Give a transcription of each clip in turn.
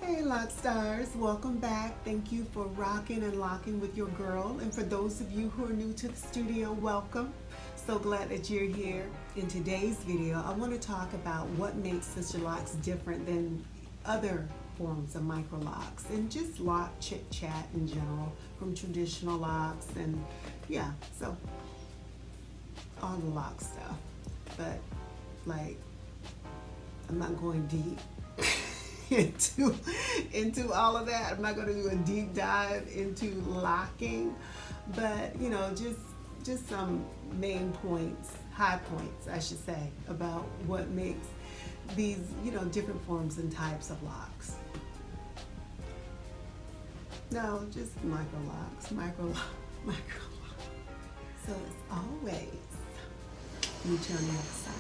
Hey Lock Stars, welcome back. Thank you for rocking and locking with your girl. And for those of you who are new to the studio, welcome. So glad that you're here. In today's video, I want to talk about what makes Sister Locks different than other forms of micro locks and just lock chit chat in general from traditional locks and yeah, so all the lock stuff. But like, I'm not going deep into all of that. I'm not going to do a deep dive into locking, but you know, just some main points, high points, I should say, about what makes these, you know, different forms and types of locks. No, just micro locks. So as always, meet you on the other side.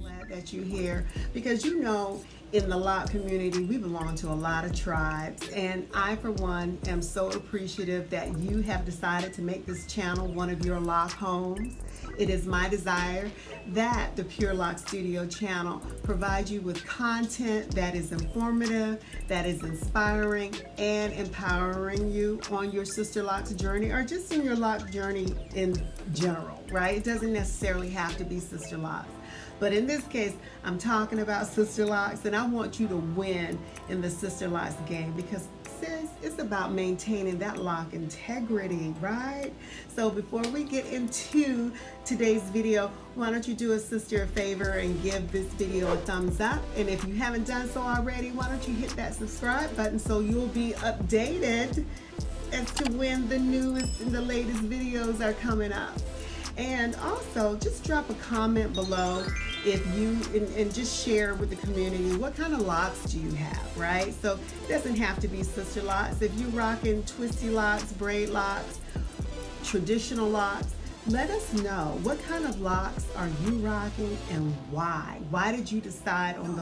Glad that you're here because you know, in the lock community, we belong to a lot of tribes, and I, for one, am so appreciative that you have decided to make this channel one of your lock homes. It is my desire that the Pure Lock Studio channel provides you with content that is informative, that is inspiring, and empowering you on your Sister Locks journey, or just in your lock journey in general, right? It doesn't necessarily have to be Sister Locks. But in this case, I'm talking about Sister Locks, and I want you to win in the Sister Locks game because, sis, it's about maintaining that lock integrity, right? So before we get into today's video, why don't you do a sister a favor and give this video a thumbs up? And if you haven't done so already, why don't you hit that subscribe button so you'll be updated as to when the newest and the latest videos are coming up. And also, just drop a comment below if you, and just share with the community what kind of locks do you have, right? So it doesn't have to be Sister Locks. If you're rocking twisty locks, braid locks, traditional locks, let us know what kind of locks are you rocking and why. Why did you decide on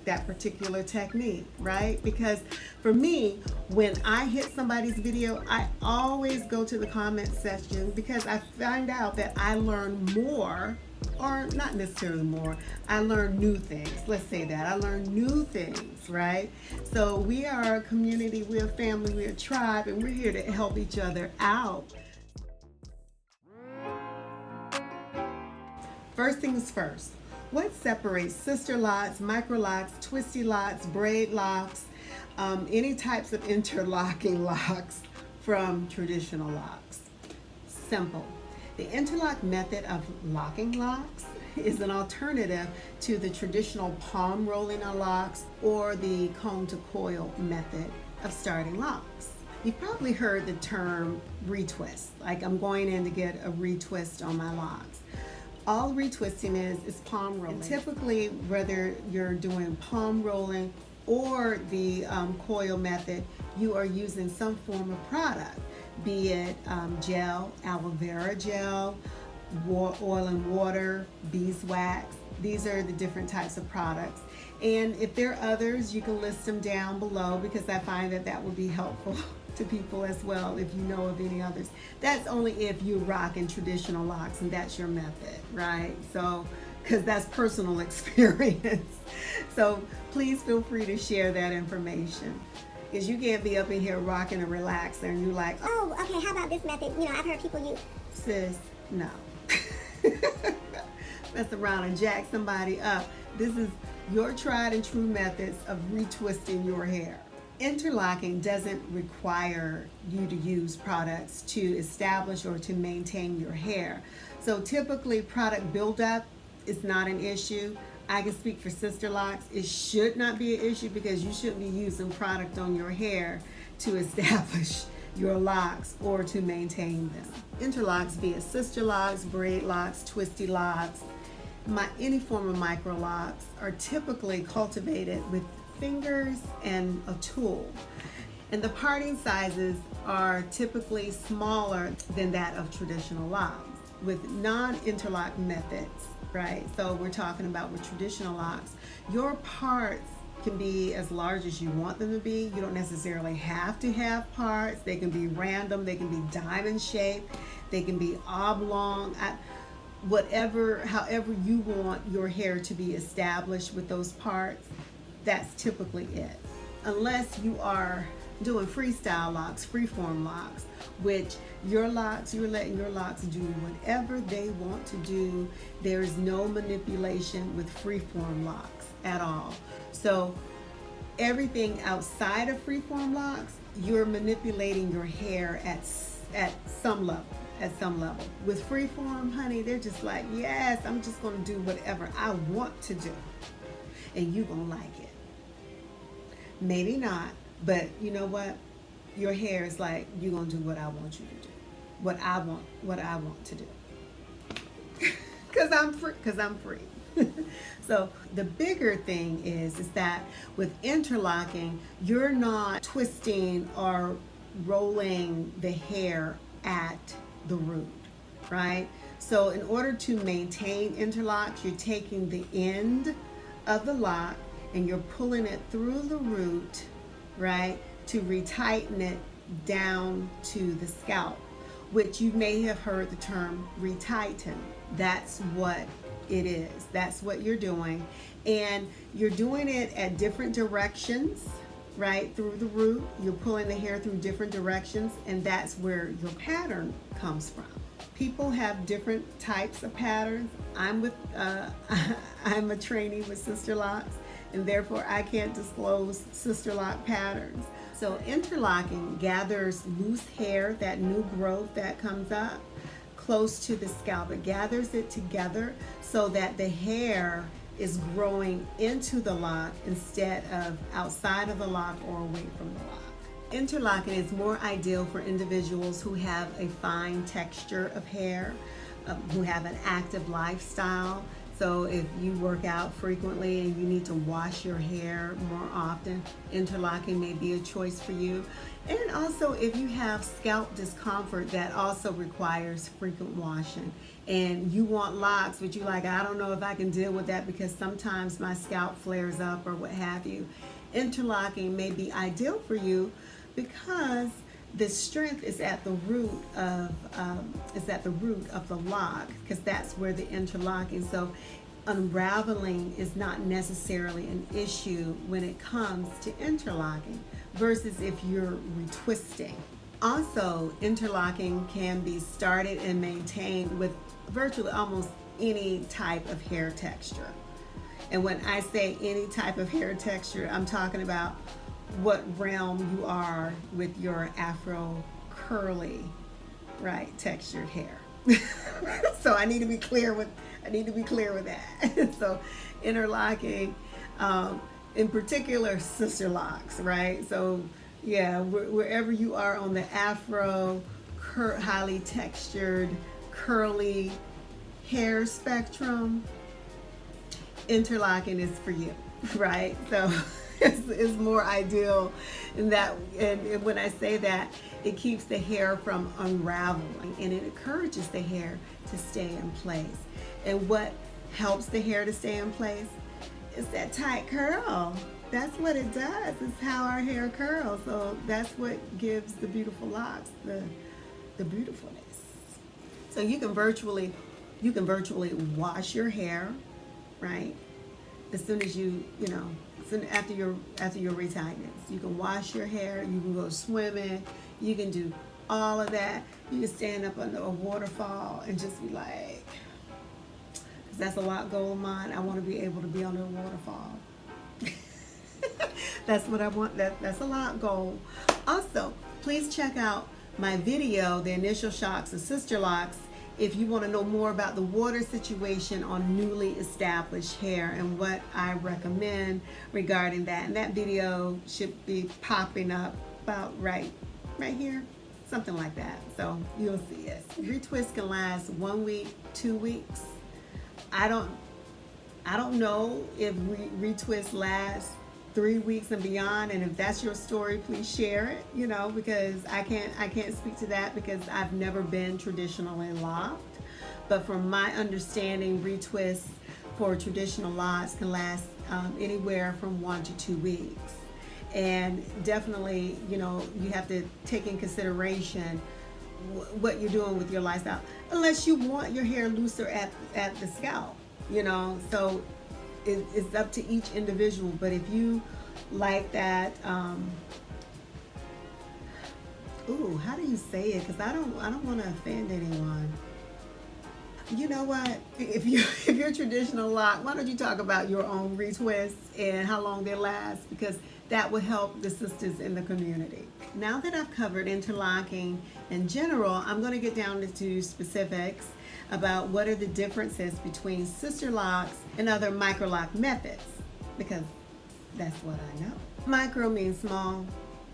that particular technique, right? Because for me, when I hit somebody's video, I always go to the comment section because I find out that I learn more, or not necessarily more, I learn new things. Let's say that. I learn new things, right? So we are a community, we're a family, we're a tribe, and we're here to help each other out. First things first. What separates Sister Locks, micro locks, twisty locks, braid locks, any types of interlocking locks from traditional locks? Simple. The interlock method of locking locks is an alternative to the traditional palm rolling on locks or the comb to coil method of starting locks. You've probably heard the term retwist, like I'm going in to get a retwist on my locks. All retwisting is palm rolling. And typically, whether you're doing palm rolling or the coil method, you are using some form of product, be it gel, aloe vera gel, oil and water, beeswax. These are the different types of products. And if there are others, you can list them down below because I find that would be helpful to people as well if you know of any others. That's only if you're rocking traditional locks and that's your method, right? So, because that's personal experience. So please feel free to share that information because you can't be up in here rocking and relaxing and you're like, oh, okay, how about this method? You know, I've heard people use. Sis, no. Mess around and jack somebody up. This is your tried and true methods of retwisting your hair. Interlocking doesn't require you to use products to establish or to maintain your hair. So typically product buildup is not an issue. I can speak for Sister Locks. It should not be an issue because you shouldn't be using product on your hair to establish your locks or to maintain them. Interlocks, be it Sister Locks, braid locks, twisty locks, any form of micro locks are typically cultivated with fingers and a tool. And the parting sizes are typically smaller than that of traditional locks with non-interlock methods, right? So we're talking about with traditional locks, your parts can be as large as you want them to be. You don't necessarily have to have parts. They can be random, they can be diamond shaped, They can be oblong. However you want your hair to be established with those parts, that's typically it. Unless you are doing freestyle locks, freeform locks, which you're letting your locks do whatever they want to do. There's no manipulation with freeform locks at all. So everything outside of freeform locks, you're manipulating your hair at some level. With freeform, honey, they're just like, yes, I'm just gonna do whatever I want to do, and you gonna like it. Maybe not, but you know what? Your hair is like, you're gonna do what I want you to do, what I want to do, because I'm free. So the bigger thing is that with interlocking, you're not twisting or rolling the hair at the root, right? So in order to maintain interlocks, you're taking the end of the lock and you're pulling it through the root, right, to retighten it down to the scalp, which you may have heard the term retighten. That's what it is. That's what you're doing. And you're doing it at different directions, right, through the root. You're pulling the hair through different directions, and that's where your pattern comes from. People have different types of patterns. I'm a trainee with Sister Locks, and therefore I can't disclose Sister Lock patterns. So interlocking gathers loose hair, that new growth that comes up close to the scalp. It gathers it together so that the hair is growing into the lock instead of outside of the lock or away from the lock. Interlocking is more ideal for individuals who have a fine texture of hair, who have an active lifestyle. So if you work out frequently and you need to wash your hair more often, interlocking may be a choice for you. And also if you have scalp discomfort, that also requires frequent washing. And you want locks, but you're like, I don't know if I can deal with that because sometimes my scalp flares up or what have you. Interlocking may be ideal for you because the strength is at the root of the lock, because that's where the interlocking. So unraveling is not necessarily an issue when it comes to interlocking versus if you're retwisting. Also, interlocking can be started and maintained with virtually almost any type of hair texture. And when I say any type of hair texture, I'm talking about what realm you are with your afro curly, right, textured hair. So I need to be clear with that. So interlocking, in particular Sister Locks, right? So yeah, wherever you are on the afro, highly textured, curly hair spectrum, interlocking is for you, right? So it's more ideal in that, and when I say that, it keeps the hair from unraveling and it encourages the hair to stay in place. And what helps the hair to stay in place is that tight curl. That's what it does. It's how our hair curls. So that's what gives the beautiful locks the beautifulness. So you can virtually wash your hair, right? As soon as after your retirements, you can wash your hair. You can go swimming. You can do all of that. You can stand up under a waterfall and just be like, because that's a lot goal of mine. I want to be able to be under a waterfall. That's what I want. That's a lot goal. Also, please check out my video, The Initial Shocks of Sister Locks, if you want to know more about the water situation on newly established hair and what I recommend regarding that. And that video should be popping up about right here, something like that. So you'll see it. Retwist can last 1 week, 2 weeks. I don't know if retwist lasts 3 weeks and beyond, and if that's your story, please share it, because I can't speak to that because I've never been traditionally locked. But from my understanding, retwists for traditional locks can last anywhere from 1 to 2 weeks. And definitely, you have to take in consideration what you're doing with your lifestyle, unless you want your hair looser at the scalp, you know. So it's up to each individual. But if you like that, ooh, how do you say it? Because I don't want to offend anyone. You know what? If you're traditional lock, why don't you talk about your own retwists and how long they last? Because that will help the sisters in the community. Now that I've covered interlocking in general, I'm going to get down into specifics about what are the differences between sister locks and other micro lock methods, because that's what I know. Micro means small.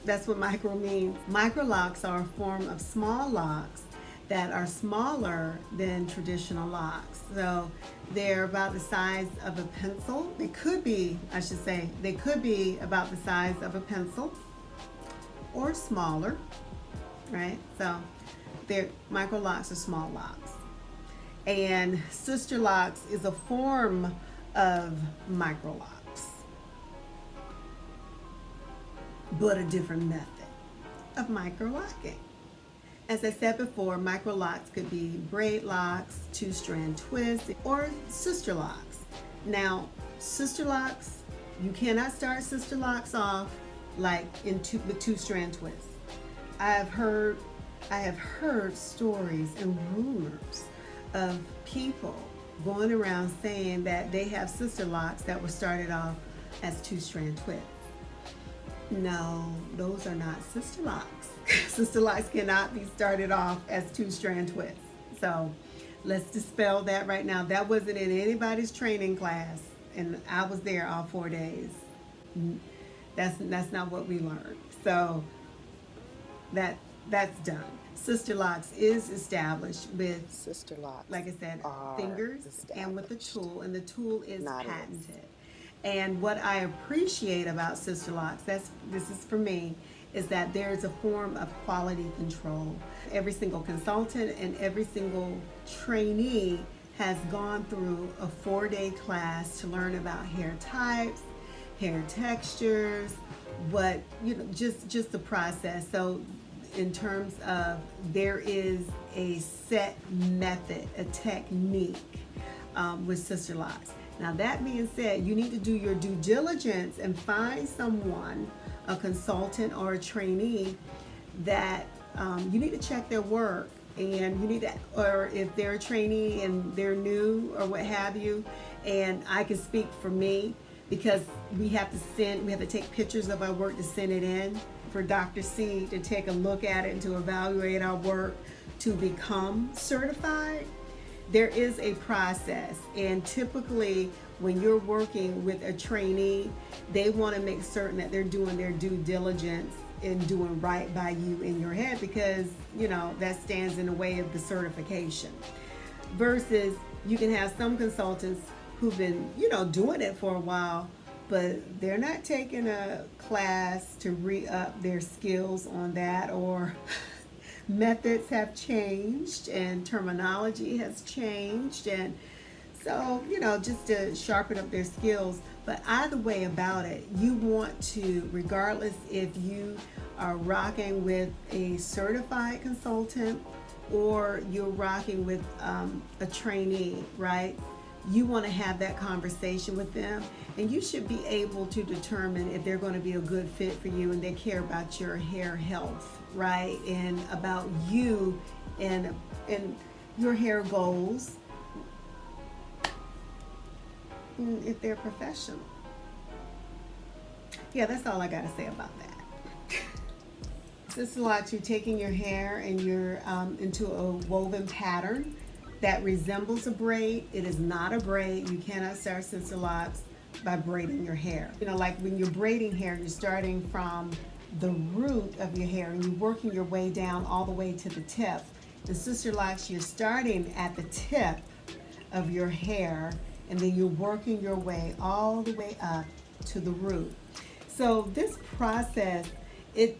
That's what micro means. Micro locks are a form of small locks that are smaller than traditional locks. So they're about the size of a pencil. They could be, I should say, they could be about the size of a pencil or smaller, right? So they're micro locks are small locks. And sister locks is a form of micro locks, but a different method of micro locking. As I said before, micro locks could be braid locks, 2-strand twists, or sister locks. Now, sister locks, you cannot start sister locks off like with 2-strand twists. I have heard stories and rumors of people going around saying that they have sister locks that were started off as 2-strand twists. No, those are not sister locks. Sister locks cannot be started off as 2-strand twists. So let's dispel that right now. That wasn't in anybody's training class, and I was there all 4 days. That's not what we learned. So that's done. Sister locks is established with Sister locks, like I said, are fingers and with a established. tool, and the tool is Not is. patented. And what I appreciate about sister locks, this is for me, is that there's a form of quality control. Every single consultant and every single trainee has gone through a 4-day class to learn about hair types, hair textures, just the process. So in terms of, there is a set method, a technique with sister locks. Now that being said, you need to do your due diligence and find someone, a consultant or a trainee, that you need to check their work, and you need to, or if they're a trainee and they're new or what have you, and I can speak for me, because we have to take pictures of our work to send it in for Dr. C to take a look at it and to evaluate our work to become certified. There is a process, and typically when you're working with a trainee, they want to make certain that they're doing their due diligence and doing right by you in your head, because that stands in the way of the certification. Versus you can have some consultants who've been doing it for a while, but they're not taking a class to re-up their skills on that, or methods have changed and terminology has changed, and so just to sharpen up their skills. But either way about it, you want to, regardless if you are rocking with a certified consultant or you're rocking with a trainee, right? You want to have that conversation with them, and you should be able to determine if they're going to be a good fit for you and they care about your hair health, right? And about you and your hair goals, if they're professional. Yeah, that's all I got to say about that. Sister locks, you're taking your hair and you're into a woven pattern that resembles a braid. It is not a braid. You cannot start sister locks by braiding your hair. Like when you're braiding hair, you're starting from the root of your hair and you're working your way down all the way to the tip. The sister locks, you're starting at the tip of your hair, and then you're working your way all the way up to the root. So this process, it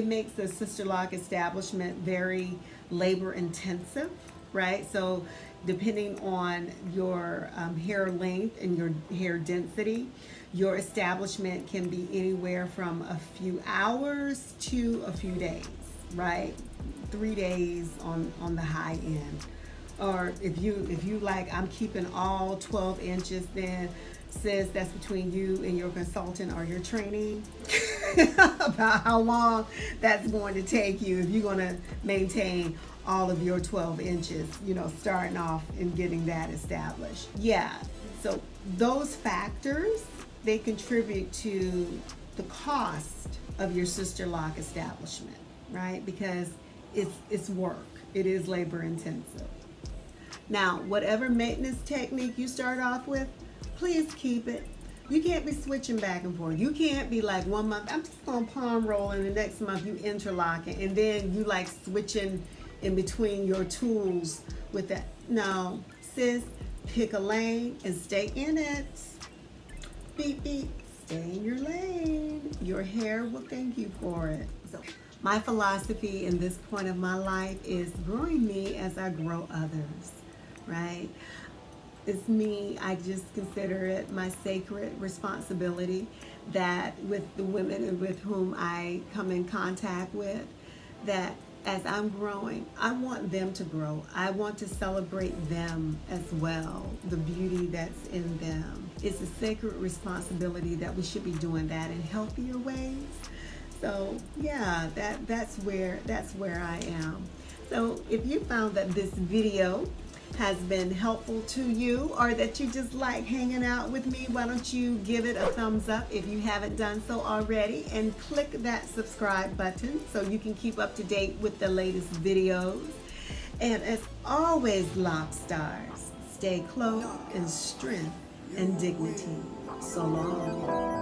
makes the sister lock establishment very labor intensive, right? So depending on your hair length and your hair density, your establishment can be anywhere from a few hours to a few days. right? 3 days on the high end. Or if you like, I'm keeping all 12 inches, then sis, that's between you and your consultant or your trainee about how long that's going to take you if you're going to maintain all of your 12 inches, starting off and getting that established. Yeah, so those factors, they contribute to the cost of your sister lock establishment, right? Because it's work. It is labor intensive. Now, whatever maintenance technique you start off with, please keep it. You can't be switching back and forth. You can't be like 1 month, I'm just gonna palm roll, and the next month you interlocking, and then you like switching in between your tools with that. No, sis, pick a lane and stay in it. Beep, beep, stay in your lane. Your hair will thank you for it. So my philosophy in this point of my life is growing me as I grow others. Right? It's me. I just consider it my sacred responsibility that with the women with whom I come in contact with, that as I'm growing, I want them to grow. I want to celebrate them as well, the beauty that's in them. It's a sacred responsibility that we should be doing that in healthier ways. So yeah, that's where I am. So if you found that this video has been helpful to you, or that you just like hanging out with me, why don't you give it a thumbs up if you haven't done so already, and click that subscribe button so you can keep up to date with the latest videos. And as always, Lock Stars, stay clothed in strength and dignity. So long.